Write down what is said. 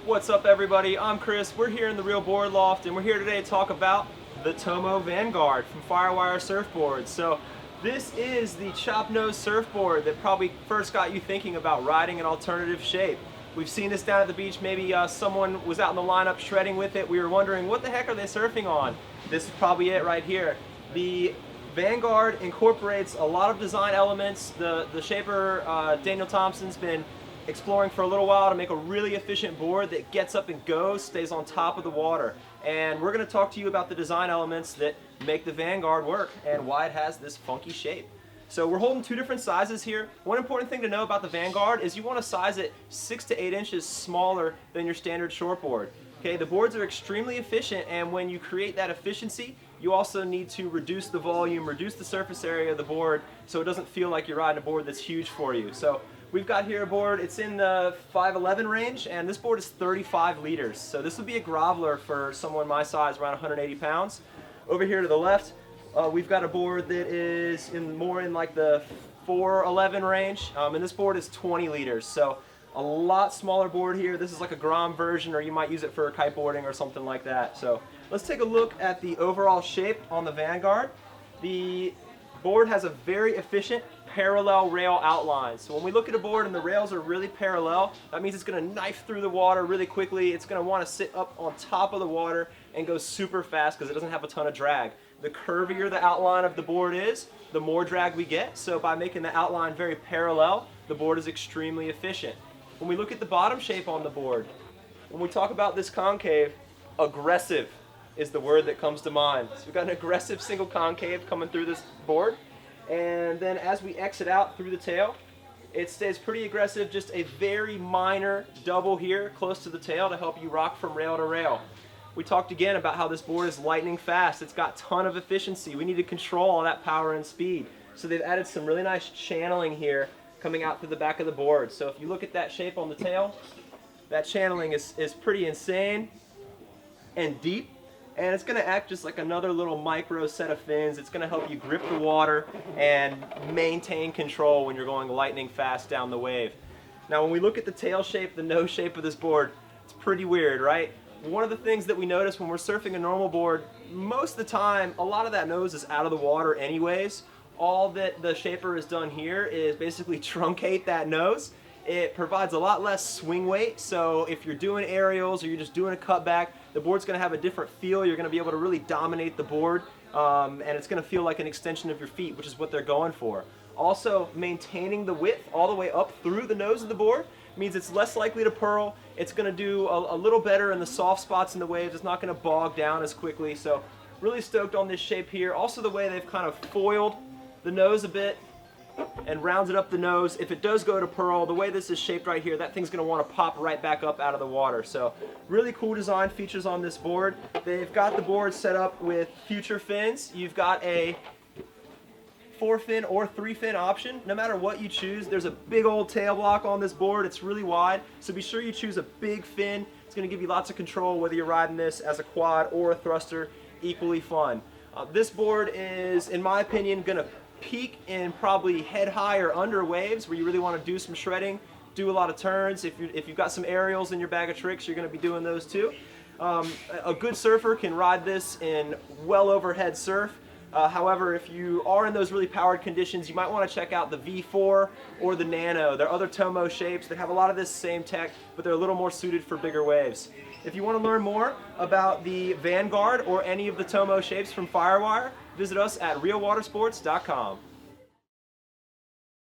What's up, everybody? I'm Chris. We're here in the Real Board Loft, and we're here today to talk about the Tomo Vanguard from Firewire Surfboard. So this is the chop nose surfboard that probably first got you thinking about riding an alternative shape. We've seen this down at the beach. Maybe someone was out in the lineup shredding with it. We were wondering, what the heck are they surfing on? This is probably it right here. The Vanguard incorporates a lot of design elements. The shaper, Daniel Thompson's been exploring for a little while to make a really efficient board that gets up and goes, stays on top of the water. And we're going to talk to you about the design elements that make the Vanguard work and why it has this funky shape. So we're holding two different sizes here. One important thing to know about the Vanguard is you want to size it 6 to 8 inches smaller than your standard shortboard. Okay, the boards are extremely efficient, and when you create that efficiency, you also need to reduce the volume, reduce the surface area of the board so it doesn't feel like you're riding a board that's huge for you. So we've got here a board, it's in the 5'11" range, and this board is 35 liters. So this would be a groveler for someone my size, around 180 pounds. Over here to the left, we've got a board that is more in like the 4'11" range, and this board is 20 liters. So a lot smaller board here. This is like a Grom version, or you might use it for kiteboarding or something like that. So let's take a look at the overall shape on the Vanguard. The board has a very efficient parallel rail outline. So when we look at a board and the rails are really parallel, that means it's going to knife through the water really quickly. It's going to want to sit up on top of the water and go super fast because it doesn't have a ton of drag. The curvier the outline of the board is, the more drag we get. So by making the outline very parallel, the board is extremely efficient. When we look at the bottom shape on the board, when we talk about this concave, aggressive is the word that comes to mind. So we've got an aggressive single concave coming through this board. And then as we exit out through the tail, it stays pretty aggressive, just a very minor double here close to the tail to help you rock from rail to rail. We talked again about how this board is lightning fast. It's got a ton of efficiency. We need to control all that power and speed. So they've added some really nice channeling here coming out through the back of the board. So if you look at that shape on the tail, that channeling is pretty insane and deep. And it's going to act just like another little micro set of fins. It's going to help you grip the water and maintain control when you're going lightning fast down the wave. Now when we look at the tail shape, the nose shape of this board, it's pretty weird, right? One of the things that we notice when we're surfing a normal board, most of the time, a lot of that nose is out of the water anyways. All that the shaper has done here is basically truncate that nose. It provides a lot less swing weight, so if you're doing aerials or you're just doing a cutback, the board's going to have a different feel. You're going to be able to really dominate the board, and it's going to feel like an extension of your feet, which is what they're going for. Also, maintaining the width all the way up through the nose of the board means it's less likely to purl. It's going to do a little better in the soft spots in the waves. It's not going to bog down as quickly, so really stoked on this shape here. Also the way they've kind of foiled the nose a bit and rounded up the nose. If it does go to purl, the way this is shaped right here, that thing's going to want to pop right back up out of the water. So really cool design features on this board. They've got the board set up with future fins. You've got a 4-fin or 3-fin option. No matter what you choose, there's a big old tail block on this board. It's really wide, so be sure you choose a big fin. It's going to give you lots of control whether you're riding this as a quad or a thruster. Equally fun. This board is, in my opinion, going to peak in probably head high or under waves where you really want to do some shredding, do a lot of turns. If you've got some aerials in your bag of tricks, you're going to be doing those too. A good surfer can ride this in well overhead surf. However, if you are in those really powered conditions, you might want to check out the V4 or the Nano. There are other Tomo shapes that have a lot of this same tech, but they're a little more suited for bigger waves. If you want to learn more about the Vanguard or any of the Tomo shapes from Firewire, visit us at realwatersports.com.